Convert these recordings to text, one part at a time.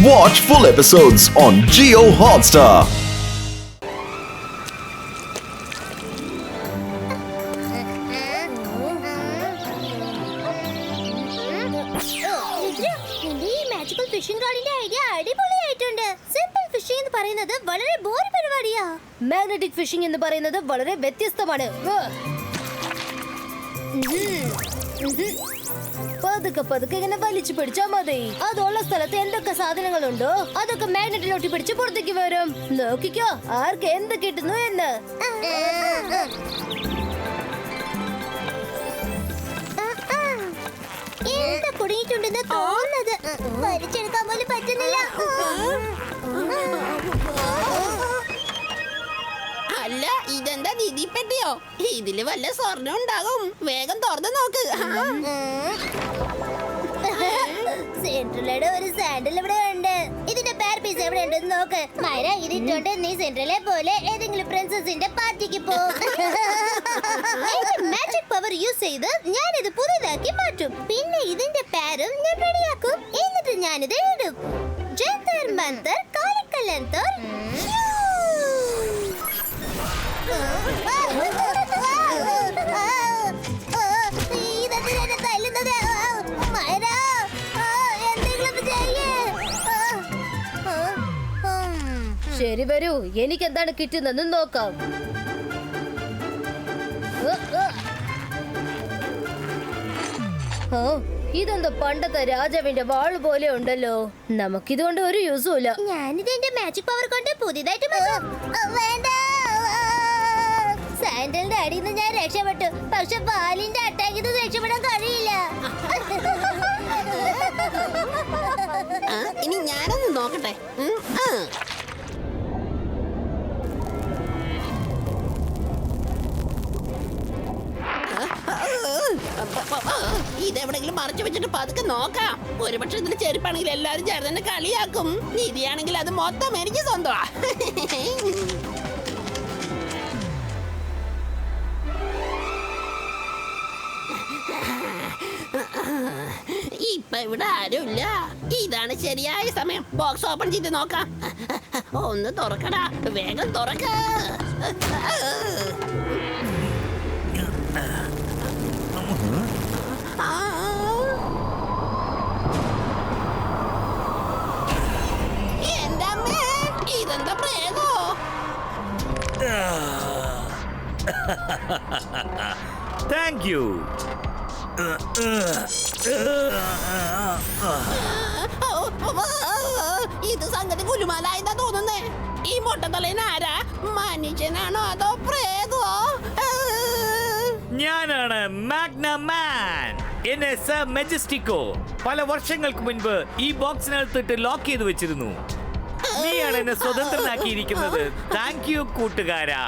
Watch full episodes on Jio Hotstar. Magical fishing റോഡിന്റെ idea അടിപൊളിയായിട്ടുണ്ട്. Simple fishing എന്ന് പറയുന്നത് വളരെ ബോറിംഗ് പരിപാടിയാ. മാഗ്നറ്റിക് ഫിഷിംഗ് എന്ന് പറയുന്നത് വളരെ വ്യത്യസ്തമാണ്. പതുക്കെ പതുക്കെ ഇങ്ങനെ വലിച്ചു പിടിച്ചാ മതി. അതുള്ള സ്ഥലത്ത് എന്തൊക്കെ സാധനങ്ങളുണ്ടോ അതൊക്കെ മാഗ്നറ്റിൽ ഒട്ടി പിടിച്ച് പുറത്തേക്ക് വരും. നോക്കിക്കോ ആർക്ക് എന്ത് കിട്ടുന്നു എന്ന്. എന്താ കുടുങ്ങിയിട്ടുണ്ടെന്ന് തോന്നുന്നത്. വലിച്ചെടുക്കാൻ പോലും പറ്റുന്നില്ല. അല്ല ഇതെന്താ നിധിപ്പെട്ടിയോ? ഇതില് വല്ല സ്വർണ്ണം ഉണ്ടാകും. വേഗം തുറന്ന് നോക്ക്. സെൻട്രലയുടെ ഒരു സാൻഡൽ ഇവിടെ ഉണ്ട്. ഇതിന്റെ പേർ പീസ് എവിടെ ഉണ്ടെന്ന് നോക്ക്. മൈര ഇതിട്ടോണ്ട് നീ സെൻട്രലെ പോലെ ഏതെങ്കിലും പ്രിൻസസിന്റെ പാർട്ടിക്ക് പോ. മാജിക് പവർ യൂസ് ചെയ്ത് ഞാൻ ഇത് പുതിയതാക്കി മാറ്റും. പിന്നെ ഇതിന്റെ പേരും ഞാൻ റെഡിയാക്കും. എന്നിട്ട് ഞാനിത് ഇടും. ജന്തർ മന്തർ കാലിക്കല്ലന്തർ. ശരി വരൂ, എനിക്ക് എന്താണ് കിട്ടുന്നെന്ന് നോക്കാം. ഇതെന്താ പണ്ടത്തെ രാജാവിന്റെ വാൾ പോലെ ഉണ്ടല്ലോ. നമുക്കിതുകൊണ്ട് ഒരു യൂസും ഇല്ല. ഞാനിത് എന്റെ മാജിക് പവർ കൊണ്ട് പുതിയതായിട്ട് വേണ്ട. സാൻഡലിന്റെ അടിയിൽ നിന്ന് ഞാൻ രക്ഷപ്പെട്ടു. പക്ഷെ പാലിന്റെ അറ്റാക്കിൽ നിന്ന് രക്ഷപ്പെടാൻ കഴിയില്ല. ഇനി ഞാനൊന്ന് നോക്കട്ടെ. ഇതെവിടെങ്കിലും മറച്ചു വെച്ചിട്ട് പതുക്കെ നോക്കാം. ഒരുപക്ഷെ ഇതിൽ ചെരുപ്പാണെങ്കിൽ എല്ലാരും ചേർന്ന് തന്നെ കളിയാക്കും. നിധിയാണെങ്കിൽ അത് മൊത്തം എനിക്ക് സ്വന്തമാ. ഇപ്പൊ ഇവിടെ ആരുമില്ല. ഇതാണ് ശരിയായ സമയം. ബോക്സ് ഓപ്പൺ ചെയ്ത് നോക്കാം. ഒന്ന് തുറക്കടാ, വേഗം തുറക്ക. എന്റെ അമ്മേ, ഇതെന്താ പ്രേതോ? Thank you. ഇത് സംഗതി ഗുലുമാലായെന്നാ തോന്നുന്നേ. ഈ മൊട്ടത്തലേന് ആരാ? മനുഷ്യനാണോ അതോ പ്രേതോ? ഞാനാണ് മാഗ്ന മാൻ. എന്നെ സർ മെജസ്റ്റിക്കോ പല വർഷങ്ങൾക്ക് മുൻപ് ഈ ബോക്സിനകത്തിട്ട് ലോക്ക് ചെയ്ത് വെച്ചിരുന്നു. നീയാണ് എന്നെ സ്വതന്ത്രനാക്കിയിരിക്കുന്നത്. താങ്ക് യു കൂട്ടുകാരാ.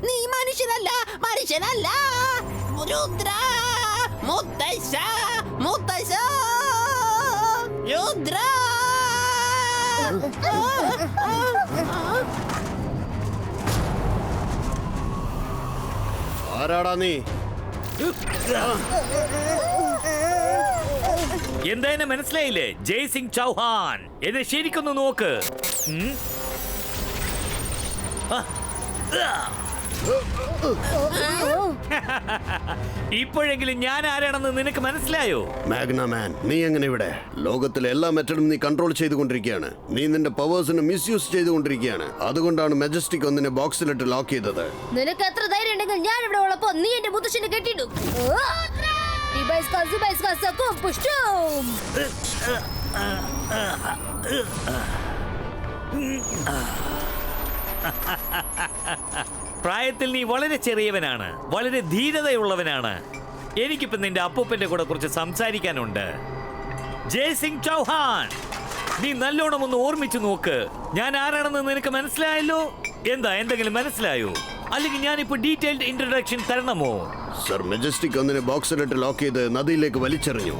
നീ മനുഷ്യനല്ല, മനുഷ്യനല്ല. രുദ്ര, മുത്തശ്ശ, മുത്തശ്ശ, രുദ്ര. ആരാടാ നീ? എന്താ എന്നെ മനസ്സിലായില്ലേ? ജയ്സിംഗ് ചൗഹാൻ. എന്നെ ശരിക്കൊന്ന് നോക്ക്. ഇപ്പോഴെങ്കിലും ഞാൻ ആരാണെന്ന് നിനക്ക് മനസ്സിലായോ? മാഗ്ന മാൻ, നീ എങ്ങനെ ഇവിടെ? ലോകത്തിലെ എല്ലാ മെറ്റഡും നീ കൺട്രോൾ ചെയ്തുകൊണ്ടിരിക്കുകയാണ്. നീ നിന്റെ പവേഴ്സിന് മിസ്യൂസ് ചെയ്തുകൊണ്ടിരിക്കുകയാണ്. അതുകൊണ്ടാണ് മെജസ്റ്റിക് ഒന്നിനെ ബോക്സിലിട്ട് ലോക്ക് ചെയ്തത്. നിനക്ക് എത്ര ധൈര്യം ഉണ്ടെങ്കിൽ ഞാൻ ഇവിടെ ഉള്ളപ്പോ നീ എന്റെ മുത്തശ്ശനെ കെട്ടിടും. പ്രായത്തിൽ നീ വളരെ ചെറിയവനാണ്, വളരെ ധീരതയുള്ളവനാണ്. എനിക്കിപ്പോ നിന്റെ അപ്പൂപ്പന്റെ കൂടെ കുറച്ച് സംസാരിക്കാനുണ്ട്. ജയ്സിംഗ് ചൗഹാൻ, നീ നല്ലോണം ഒന്ന് ഓർമ്മിച്ചു നോക്ക്. ഞാൻ ആരാണെന്ന് നിനക്ക് മനസ്സിലായല്ലോ? എന്താ, എന്തെങ്കിലും മനസ്സിലായോ? അല്ലെങ്കിൽ ഞാനിപ്പോ ഡീറ്റെയിൽഡ് ഇൻട്രൊഡക്ഷൻ തരണമോ? സർ മെജസ്റ്റിക് ഒന്നിനെ ബോക്സിലിട്ട് ലോക്ക് ചെയ്ത് നദിയിലേക്ക് വലിച്ചെറിഞ്ഞു.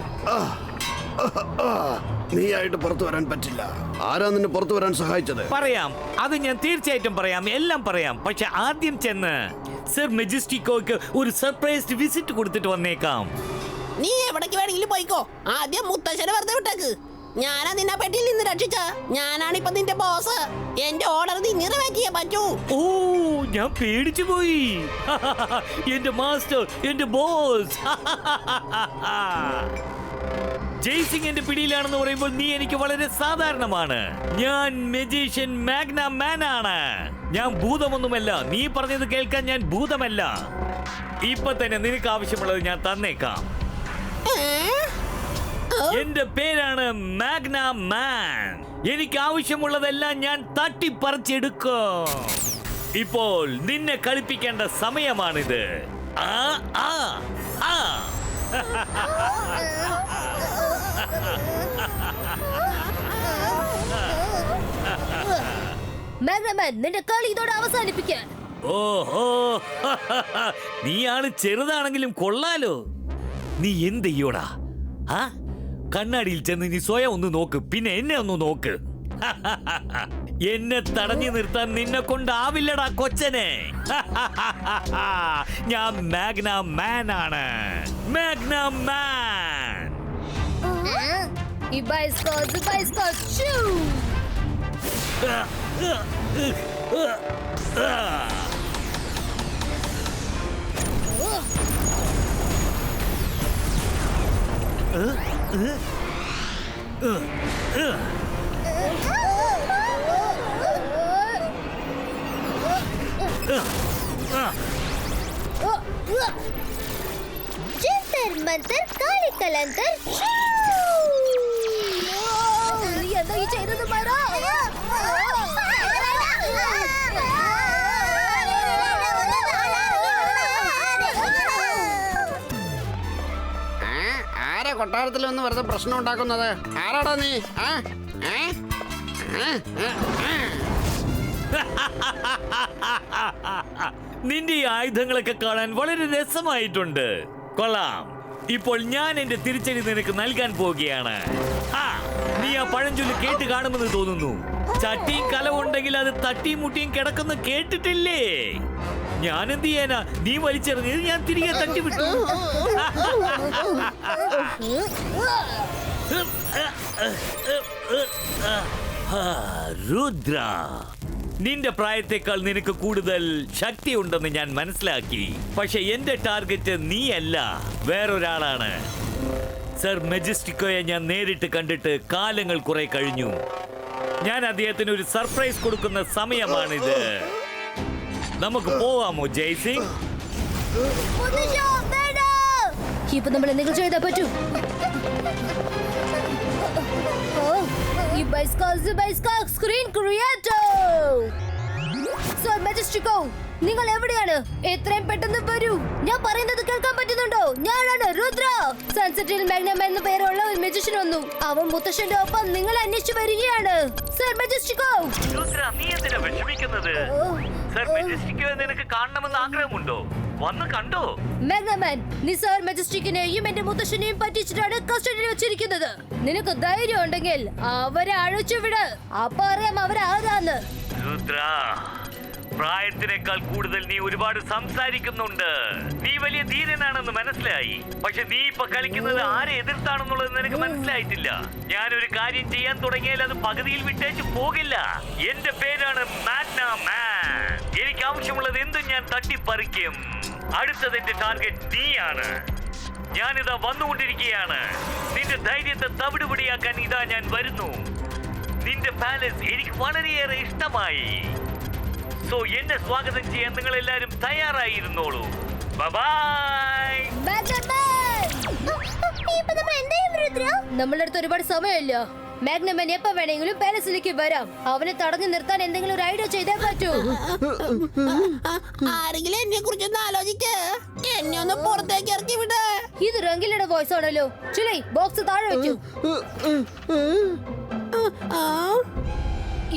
നീയായിട്ട് പുറത്തു വരാൻ പറ്റില്ല. ആരാ നിന്നെ പുറത്തു വരാൻ സഹായിച്ചത്? പറയാം, അത് ഞാൻ തീർച്ചയായിട്ടും പറയാം, എല്ലാം പറയാം. പക്ഷെ ആദ്യം ചെന്ന് സർ മെജസ്റ്റിക്കോയ്ക്ക് ഒരു സർപ്രൈസ് വിസിറ്റ് കൊടുത്തിട്ട് വന്നേക്കാം. നീ എവിടേക്ക് വേണമെങ്കിലും പോയിക്കോ. ആദ്യം മുത്തശ്ശനെ വെറുതെ വിട്ടേക്ക്. ഞാനാ നിന്നെ പെട്ടിയിൽ നിന്ന് രക്ഷിച്ച. ഞാനാണിപ്പോ നിന്റെ ബോസ്. എന്റെ ഓർഡർ നീ നിറവേറ്റിയേ പറ്റൂ. ഓ, ഞാൻ പേടിച്ചു പോയി. എന്റെ മാസ്റ്റർ, എന്റെ ബോസ്. ജയ്സിംഗ് എന്റെ പിടിയിലാണെന്ന് പറയുമ്പോൾ നീ എനിക്ക് വളരെ സാധാരണമാണ്. ഞാൻ മജീഷ്യൻ മാഗ്ന മാൻ ആണ്. ഞാൻ ഭൂതമൊന്നുമല്ല. നീ പറഞ്ഞത് കേൾക്കാൻ ഞാൻ ഭൂതമല്ല. ഇപ്പൊ തന്നെ നിനക്ക് ആവശ്യമുള്ളത് ഞാൻ തന്നേക്കാം. എന്റെ പേരാണ് മാഗ്ന മാൻ. എനിക്ക് ആവശ്യമുള്ളതെല്ലാം ഞാൻ തട്ടിപ്പറിച്ചെടുക്കും. ഇപ്പോൾ നിന്നെ കളിപ്പിക്കേണ്ട സമയമാണിത്. ആ ആ ആ മാഗ്നമാൻ, നിന്റെ കളി ഇതോടെ അവസാനിപ്പിക്കാൻ. ഓഹോ, നീയാണ് ചെറുതാണെങ്കിലും കൊള്ളാലോ. നീ എന്ത് ചെയ്യോടാ? ആ, കണ്ണാടിയിൽ ചെന്ന് നീ സ്വയം ഒന്ന് നോക്ക്, പിന്നെ എന്നെ ഒന്ന് നോക്ക്. എന്നെ തടഞ്ഞു നിർത്താൻ നിന്നെ കൊണ്ടാവില്ലടാ കൊച്ചനെ. ഞാൻ മാഗ്ന മാൻ ആണ്. മാഗ്ന മാൻ. ഈ ബൈസ്കോ ഷൂ. ജന്തർ മന്തർ കാളിക്കലന്തർ ഷൂ. നീ എന്താ ഈ ചെയ്തത് മാറാ? ആരാ കൊട്ടാരത്തിൽ ഒന്ന് വെറുതെ പ്രശ്നം ഉണ്ടാക്കുന്നത്? ആരാടാ നീ? നിന്റെ ഈ ആയുധങ്ങളൊക്കെ കാണാൻ വളരെ രസമായിട്ടുണ്ട്. കൊള്ളാം. ഇപ്പോൾ ഞാൻ എന്റെ തിരിച്ചടി നിനക്ക് നൽകാൻ പോവുകയാണ്. നീ ആ പഴഞ്ചൊല്ല് കേട്ട് കാണുമെന്ന് തോന്നുന്നു. ചട്ടിയും കലവുണ്ടെങ്കിൽ അത് തട്ടിയും മുട്ടിയും കിടക്കുന്ന കേട്ടിട്ടില്ലേ? ഞാൻ എന്ത് ചെയ്യാനാ? നീ വലിച്ചെറിഞ്ഞത് ഞാൻ തിരികെ തട്ടിവിട്ടു. രുദ്ര, നിന്റെ പ്രായത്തെക്കാൾ നിനക്ക് കൂടുതൽ ശക്തിയുണ്ടെന്ന് ഞാൻ മനസ്സിലാക്കി. പക്ഷെ എന്റെ ടാർഗറ്റ് നീയല്ല, വേറൊരാളാണ്. സർ മെജസ്റ്റിക്കോയെ ഞാൻ നേരിട്ട് കണ്ടിട്ട് കാലങ്ങൾ കുറെ കഴിഞ്ഞു. ഞാൻ അദ്ദേഹത്തിന് ഒരു സർപ്രൈസ് കൊടുക്കുന്ന സമയമാണിത്. നമുക്ക് പോവാമോ ജയ്സിംഗ്? ഇപ്പൊ നമ്മൾ എന്തെങ്കിലും ചെയ്താ പറ്റൂ. സ്ക്രീൻ ക്രിയേറ്റർ സർ മെജസ്റ്റിക്കോ, നിങ്ങൾ എവിടെയാണ്? എത്രയും പെട്ടെന്ന് വരൂ. ഞാൻ പറയുന്നത് കേൾക്കാൻ പറ്റുന്നുണ്ടോ? ഞാനാണ് രുദ്ര. സൺസെറ്റിൽ മാഗ്നമാൻ എന്ന പേരുള്ള ഒരു മെജിഷ്യൻ വന്നു. അവൻ മുത്തശ്ശന്റെ ഒപ്പം നിങ്ങളെ അന്വേഷിച്ചു വരികയാണ്. സർ മെജസ്റ്റിക്കോ. രുദ്ര, നീ എന്തിനാ വിഷമിക്കുന്നത്? സർ മെജസ്റ്റിക്കോയെ നിനക്ക് കാണണമെന്ന് ആഗ്രഹമുണ്ടോ? വന്ന് കണ്ടോ? മാഗ്നമാൻ, നീ സർ മെജസ്റ്റിക്കിനെയും എന്റെ മുത്തശ്ശനെയും പറ്റിച്ചിട്ടാണ് കസ്റ്റഡിയിൽ വെച്ചിരിക്കുന്നത്. നിനക്ക് ധൈര്യം ഉണ്ടെങ്കിൽ അവരെ അഴിച്ചു വിട്. അപ്പൊ അറിയാം അവരാരാന്ന്. രുദ്ര, പ്രായത്തിനേക്കാൾ കൂടുതൽ നീ ഒരുപാട് സംസാരിക്കുന്നുണ്ട്. നീ വലിയ ധീരനാണെന്ന് മനസ്സിലായി. പക്ഷെ നീ ഇപ്പൊ കളിക്കുന്നത് ആരെ എതിർത്താണെന്നുള്ളത് നിനക്ക് മനസ്സിലായിട്ടില്ല. ഞാനൊരു കാര്യം ചെയ്യാൻ തുടങ്ങിയാൽ അത് പകുതിയിൽ വിട്ടേച്ച് പോകില്ല. എന്റെ പേരാണ് മാഗ്ന മാൻ. എനിക്ക് ആവശ്യമുള്ളത് എന്തും ഞാൻ തട്ടിപ്പറിക്കും. അടുത്തത് എന്റെ ടാർഗറ്റ് നീയാണ്. ഞാനിതാ വന്നുകൊണ്ടിരിക്കുകയാണ്. നിന്റെ ധൈര്യത്തെ തവിടുപൊടിയാക്കാൻ ഇതാ ഞാൻ വരുന്നു. നിന്റെ പാലസ് എനിക്ക് വളരെയേറെ ഇഷ്ടമായി. സോ എന്നെ സ്വാഗതം ചെയ്യാൻ നിങ്ങൾ എല്ലാരും തയ്യാറായിരുന്നോളൂ. ബൈ. നമ്മളുടെ അടുത്ത് ഒരുപാട് സമയമില്ല. മാഗ്നമാൻ എപ്പോ വേണമെങ്കിലും പാലസിലേക്ക് വരാം. അവനെ തടഞ്ഞു നിർത്താൻ എന്തെങ്കിലും ഒരു ഐഡിയ ചെയ്തേ പറ്റൂ. ആരെങ്കിലും എന്നെ കുറിച്ചൊന്ന് ആലോചിക്ക്. എന്നെ ഒന്ന് പുറത്തേക്ക് ഇറക്കി വിട്. ഇത് റംഗിലയുടെ വോയിസ് ആണല്ലോ. ചിലേ ബോക്സ് താഴെ വെച്ചു.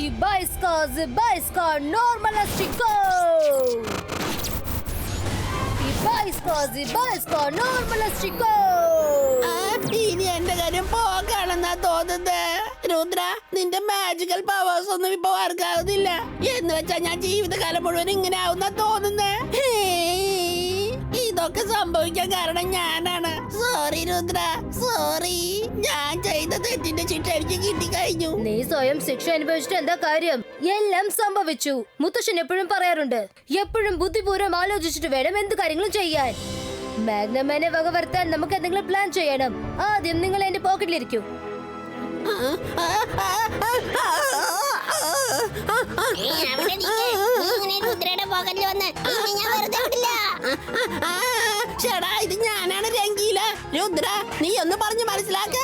Ibaiska normalastico. ഇനി എന്റെ കാര്യം പോകാണെന്നാ തോന്നുന്നത്. രുദ്ര, നിന്റെ മാജിക്കൽ പവേഴ്സ് ഒന്നും ഇപ്പൊ വർക്കാവുന്നില്ല. എന്ന് വെച്ചാ ഞാൻ ജീവിതകാലം മുഴുവൻ ഇങ്ങനെ ആവുന്ന തോന്നുന്നേ. ഇതോ ഇതൊക്കെ സംഭവിക്കാൻ കാരണം ഞാനാണ്. Sorry Rudra, sorry. ഞാൻ ചെയ്ത തെറ്റിന്റെ ശിക്ഷ എനിക്ക് കിട്ടിക്കഴിഞ്ഞു. നീ സ്വയം ശിക്ഷ അനുഭവിച്ചിട്ട് എന്താ കാര്യം? എല്ലാം സംഭവിച്ചു. മുത്തശ്ശൻ എപ്പോഴും പറയാറുണ്ട്, എപ്പോഴും ബുദ്ധിപൂർവ്വം ആലോചിച്ചിട്ട് വേണം എന്ത് കാര്യങ്ങളും ചെയ്യാൻ. മാഗ്നമാനെ വകവരുത്താൻ നമുക്ക് എന്തെങ്കിലും പ്ലാൻ ചെയ്യണം. ആദ്യം നിങ്ങൾ എന്റെ പോക്കറ്റിലിരിക്കൂ. ചേടാ, ഇത് ഞാനാണ് രംഗീല. രുദ്ര, നീ ഒന്ന് പറഞ്ഞു മനസ്സിലാക്ക.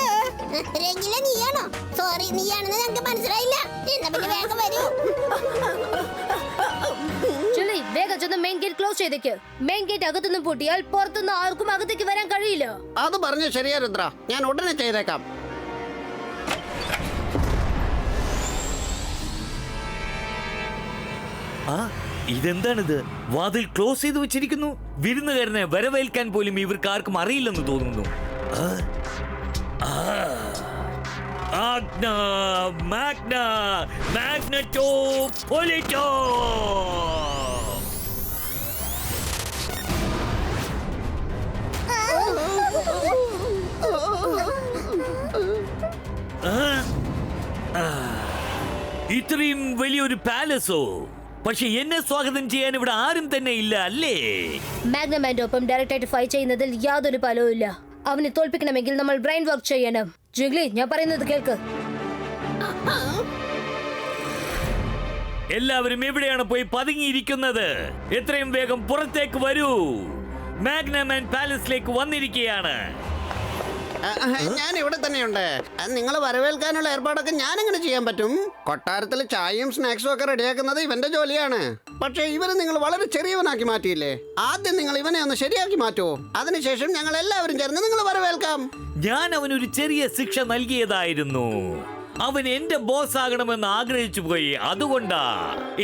രംഗീല നീയാണോ? സോറി, നീയാണെന്ന് ഞങ്ങൾക്ക് മനസ്സിലായില്ല. എന്നാ പിന്നെ വേഗം വരൂ. ചുള്ളി, വേഗം ചെന്ന് മെയിൻ ഗേറ്റ് ക്ലോസ് ചെയ്തേക്ക്. മെയിൻ ഗേറ്റ് അകത്തുനിന്ന് പൂട്ടിയാൽ പുറത്തുനിന്ന് ആർക്കും അകത്തേക്ക് വരാൻ കഴിയില്ല. അത് പറഞ്ഞ ശരിയാ രുദ്ര, ഞാൻ ഉടനെ ചെയ്തേക്കാം. ആ, ഇതെന്താണിത്? വാതിൽ ക്ലോസ് ചെയ്ത് വെച്ചിരിക്കുന്നു. വിരുന്നുകാരനെ വരവേൽക്കാൻ പോലും ഇവർക്ക് ആർക്കും അറിയില്ലെന്ന് തോന്നുന്നു. ആഗ്ന മാഗ്ന മാഗ്നറ്റോ പൊലിറ്റോ. ഇത്രയും വലിയൊരു പാലസോ? പക്ഷെ എന്നെ സ്വാഗതം ചെയ്യാൻ ഇവിടെ ആരും തന്നെ ഇല്ല അല്ലേ? മാഗ്നമാന്റെ ഒപ്പം ഡയറക്റ്റ് ആയിട്ട് ഫൈറ്റ് ചെയ്യുന്നതിൽ യാതൊരു ഫലവും ഇല്ല. അവനെ തോൽപ്പിക്കണമെങ്കിൽ നമ്മൾ ബ്രെയിൻ വർക്ക് ചെയ്യണം. ജിഗ്ലി, ഞാൻ പറയുന്നത് കേൾക്ക്. എല്ലാവരും എവിടെയാണ് പോയി പതുങ്ങിയിരിക്കുന്നത്? എത്രയും വേഗം പുറത്തേക്ക് വരൂ. മാഗ്നമാൻ പാലസിലേക്ക് വന്നിരിക്കുകയാണ്. ഞാൻ ഇവിടെ തന്നെയുണ്ട്. നിങ്ങൾ വരവേൽക്കാനുള്ള ഏർപ്പാടൊക്കെ ഞാൻ എങ്ങനെ ചെയ്യാൻ പറ്റും? കൊട്ടാരത്തിൽ ചായയും സ്നാക്സും ഒക്കെ റെഡിയാക്കുന്നത് ഇവന്റെ ജോലിയാണ്. പക്ഷേ ഇവനെ നിങ്ങൾ വളരെ ചെറിയവനാക്കി മാറ്റിയില്ലേ? ആദ്യം നിങ്ങൾ ഇവനെ ഒന്ന് ശരിയാക്കി മാറ്റുമോ? അതിനുശേഷം ഞങ്ങൾ എല്ലാവരും ചേർന്ന് നിങ്ങൾ വരവേൽക്കാം. ഞാൻ അവനൊരു ചെറിയ ശിക്ഷ നൽകിയതായിരുന്നു. അവൻ എന്റെ ബോസ് ആകണമെന്ന് ആഗ്രഹിച്ചു പോയി. അതുകൊണ്ടാ.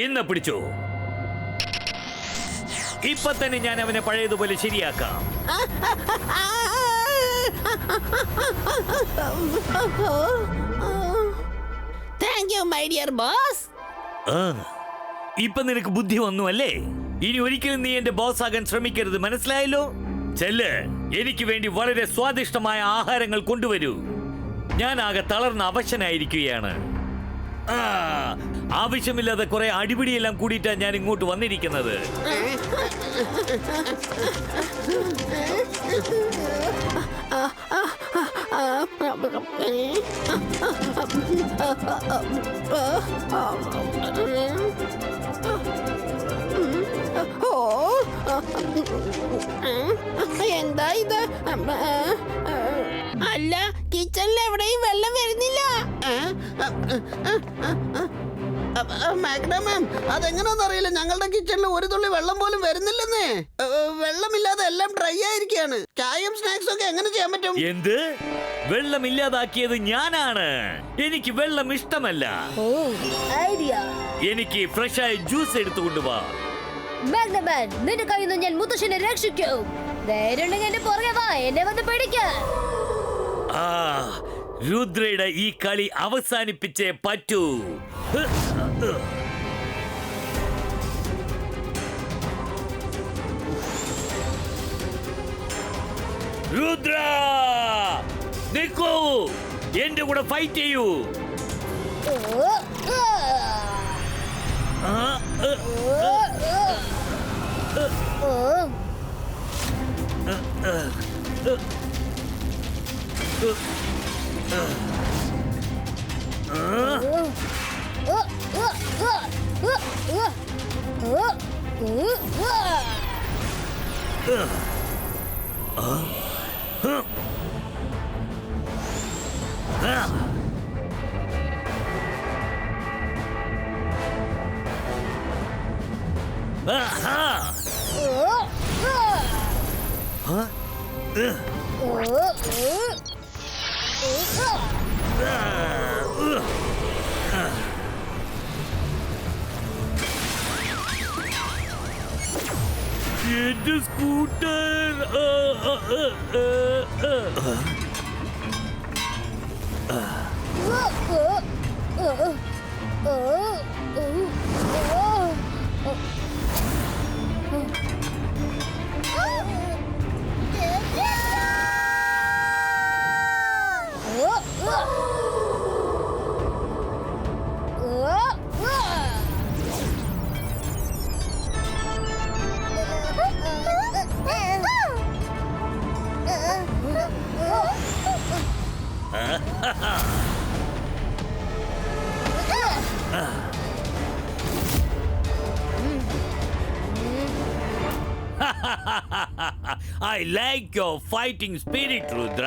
ഇന്ന് പിടിച്ചു. ഇപ്പൊ തന്നെ ഞാൻ അവനെ പഴയതുപോലെ ശരിയാക്കാം. Thank you my dear boss. ഇപ്പൊ നിനക്ക് ബുദ്ധി വന്നു അല്ലേ? ഇനി ഒരിക്കലും നീ എന്റെ ബോസ് ആകാൻ ശ്രമിക്കരുത്, മനസ്സിലായല്ലോ? ചെല്ല്, എനിക്ക് വേണ്ടി വളരെ സ്വാദിഷ്ടമായ ആഹാരങ്ങൾ കൊണ്ടുവരൂ. ഞാൻ ആകെ തളർന്ന അവശനായിരിക്കുകയാണ്. ആവശ്യമില്ലാതെ കുറെ അടിപിടിയെല്ലാം കൂടിയിട്ടാണ് ഞാൻ ഇങ്ങോട്ട് വന്നിരിക്കുന്നത്. എന്താ ഇത്? അല്ല, കിച്ചണിൽ എവിടെയും വെള്ളം വരുന്നില്ല. മാഗ്ന മാം, അതെങ്ങനെയാണെന്ന് അറിയില്ല. ഞങ്ങളുടെ കിച്ചണിൽ ഒരു തുള്ളി വെള്ളം പോലും വരുന്നില്ലെന്നേ. വെള്ളമില്ലാതെ എല്ലാം ഡ്രൈ ആയിരിക്കുകയാണ്. ചായയും സ്നാക്സും ഒക്കെ എങ്ങനെ ചെയ്യാൻ പറ്റും? എന്ത്? വെള്ളം ഇല്ലാതാക്കിയത് ഞാനാണ്. എനിക്ക് വെള്ളം ഇഷ്ടമല്ല. ഓ, ഐഡിയ. എനിക്ക് ഫ്രഷായ ജ്യൂസ് എടുത്തുകൊണ്ടുവാ. മാഗ്നമാൻ, നിന്റെ കയ്യിൽ നിന്ന് ഞാൻ മുത്തശ്ശനെ രക്ഷിക്കും. ധൈര്യമുണ്ടെങ്കിൽ എന്റെ പുറകെ വാ, എന്നെ വന്ന് പിടിക്ക്. രുദ്രയുടെ ഈ കളി അവസാനിപ്പിച്ചേ പറ്റൂ. രുദ്ര, നിൽക്കൂ. എന്റെ കൂടെ ഫൈറ്റ് ചെയ്യൂ. എന്റെ scooter. I like your fighting spirit Rudra.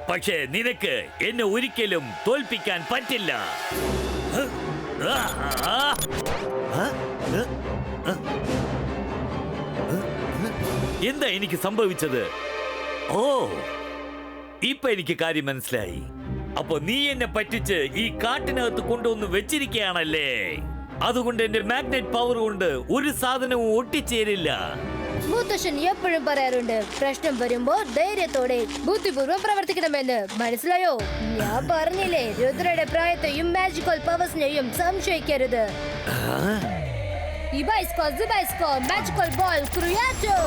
പക്ഷേ നിനക്ക് എന്നെ ഒരിക്കലും തോൽപ്പിക്കാൻ പറ്റില്ല. എന്താ എനിക്ക് സംഭവിച്ചത്? ഓ, ഇപ്പൊ എനിക്ക് കാര്യം മനസ്സിലായി. അപ്പൊ നീ എന്നെ പറ്റിച്ച് ഈ കാട്ടിനകത്ത് കൊണ്ടുവന്ന് വെച്ചിരിക്കുകയാണല്ലേ. അതുകൊണ്ട് എന്റെ മാഗ്നറ്റ് പവർ കൊണ്ട് ഒരു സാധനവും ഒട്ടിച്ചേരില്ല. മുത്തശ്ശൻ എപ്പോഴും പറയാറുണ്ട്, പ്രശ്നം വരുമ്പോ ധൈര്യത്തോടെ ബുദ്ധിപൂർവ്വം പ്രവർത്തിക്കണമെന്ന്. മനസ്സിലായോ? ഞാൻ പറഞ്ഞില്ലേ, രുദ്രയുടെ പ്രായത്തെയും മാജിക്കൽ പവേഴ്സിനെയും സംശയിക്കരുത്. ഇബൈസ്കോ സിബൈസ്കോ മാജിക്കൽ ബോൾ ക്രിയേറ്റോ.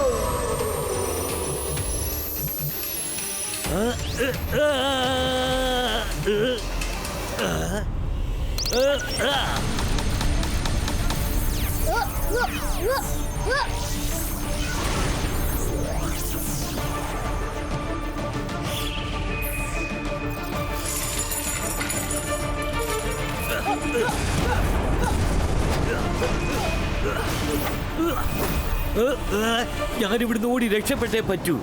ഞാനിവിടുന്ന് ഓടി രക്ഷപ്പെട്ടേ പറ്റൂ.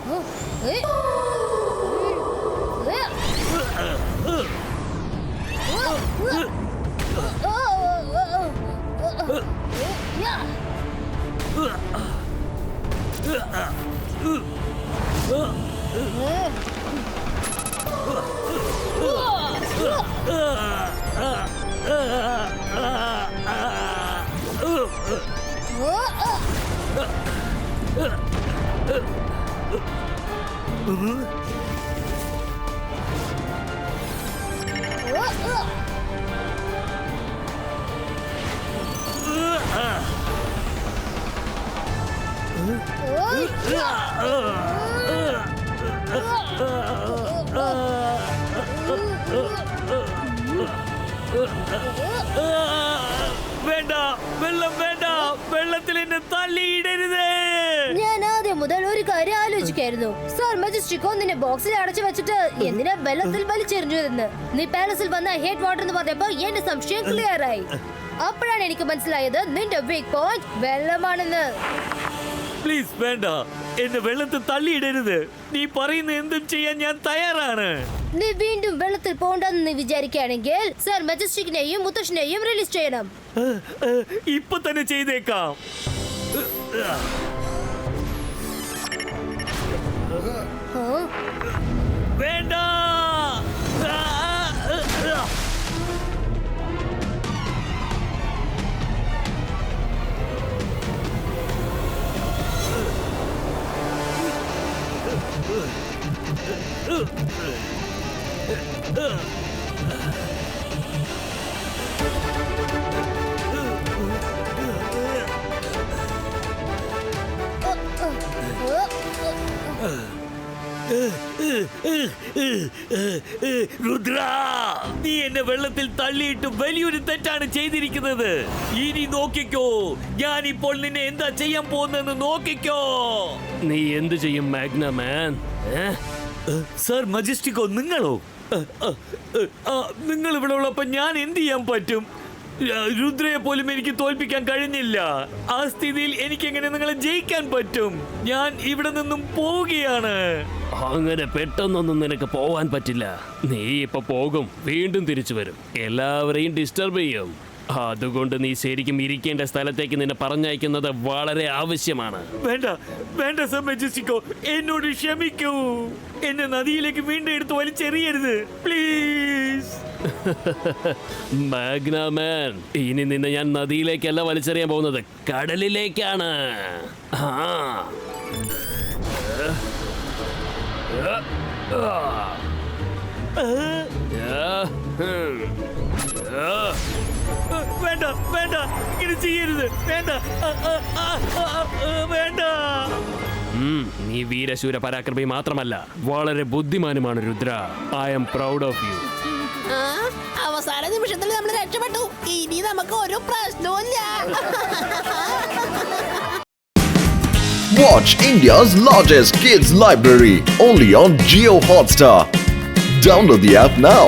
വേണ്ട, വെള്ളം വേണ്ട, വെള്ളത്തിൽ എന്നെ തള്ളിയിടരുത്. ഞാൻ ആദ്യം മുതൽ ഒരു കാര്യം ആലോചിക്കായിരുന്നു. സർ മജസ്റ്റിക്കോ നിന്നെ ബോക്സിൽ അടച്ചു വെച്ചിട്ട് എന്തിനാ വെള്ളത്തിൽ വലിച്ചെറിഞ്ഞതെന്ന്. നീ പാലസിൽ വന്ന ഹേറ്റ് വാട്ടർ എന്ന് പറഞ്ഞപ്പോ എന്റെ സംശയം ക്ലിയർ ആയി. അപ്പോഴാണ് എനിക്ക് മനസ്സിലായത് നിന്റെ വീക്ക് പോയിന്റ് വെള്ളമാണെന്ന്. പ്ലീസ് വേണ്ട, എന്നെ വെള്ളത്തിൽ തള്ളിയിടരുത്. നീ പറയുന്ന എന്തും ചെയ്യാൻ ഞാൻ തയ്യാറാണ്. നീ വീണ്ടും വെള്ളത്തിൽ പോണ്ടെന്ന് നീ വിചാരിക്കുകയാണെങ്കിൽ സർ മജസ്റ്റിക്കിനെയും മുത്തശ്ശനെയും റിലീസ് ചെയ്യണം. ഇപ്പൊ തന്നെ ചെയ്തേക്കാം. വേണ്ട. രുദ്ര, നീ എന്നെ വെള്ളത്തിൽ തള്ളിയിട്ട് വലിയൊരു തെറ്റാണ് ചെയ്തിരിക്കുന്നത്. ഇനി നോക്കിക്കോ, ഞാൻ ഇപ്പോൾ നിന്നെ എന്താ ചെയ്യാൻ പോകുന്നെന്ന് നോക്കിക്കോ. നീ എന്ത് ചെയ്യും മാഗ്നമാൻ? സർ മജസ്റ്റിക്കോ, നിങ്ങളോ? നിങ്ങൾ ഇവിടെ ഉള്ളപ്പോ ഞാൻ എന്ത് ചെയ്യാൻ പറ്റും? രുദ്രയെ പോലും എനിക്ക് തോൽപ്പിക്കാൻ കഴിഞ്ഞില്ല. ആ സ്ഥിതിയിൽ എനിക്ക് എങ്ങനെ നിങ്ങളെ ജയിക്കാൻ പറ്റും? ഞാൻ ഇവിടെ നിന്നും പോവുകയാണ്. അങ്ങനെ പെട്ടെന്നൊന്നും നിനക്ക് പോവാൻ പറ്റില്ല. നീ ഇപ്പൊ പോകും, വീണ്ടും തിരിച്ചു വരും, എല്ലാവരെയും ഡിസ്റ്റർബ് ചെയ്യും. അതുകൊണ്ട് നീ ശരിക്കും ഇരിക്കേണ്ട സ്ഥലത്തേക്ക് നിന്നെ പറഞ്ഞയക്കുന്നത് വളരെ ആവശ്യമാണ്. വേണ്ട വേണ്ട സർ മജസ്റ്റിക്കോ, എന്നോട് ക്ഷമിക്കൂ. എന്നെ നദിയിലേക്ക് വീണ്ടും എടുത്ത് വലിച്ചെറിയരുത് പ്ലീസ്. മാഗ്നമാൻ, ഇനി നിന്നെ ഞാൻ നദിയിലേക്കല്ല വലിച്ചെറിയാൻ പോകുന്നത്, കടലിലേക്കാണ്. വേണ്ട വേണ്ട, ഇങ്ങനെ ചെയ്യരുത്. വേണ്ട വേണ്ട. നീ വീരശൂര പരാക്രമി മാത്രമല്ല, വളരെ ബുദ്ധിമാനുമാണ് Rudra. I am proud of you. അവസാന നിമിഷത്തിൽ നമ്മൾ രക്ഷപ്പെട്ടു. ഇനി നമുക്ക് ഒരു പ്രശ്നവുമില്ല. Watch India's largest kids library only on Jio Hotstar. Download the app now.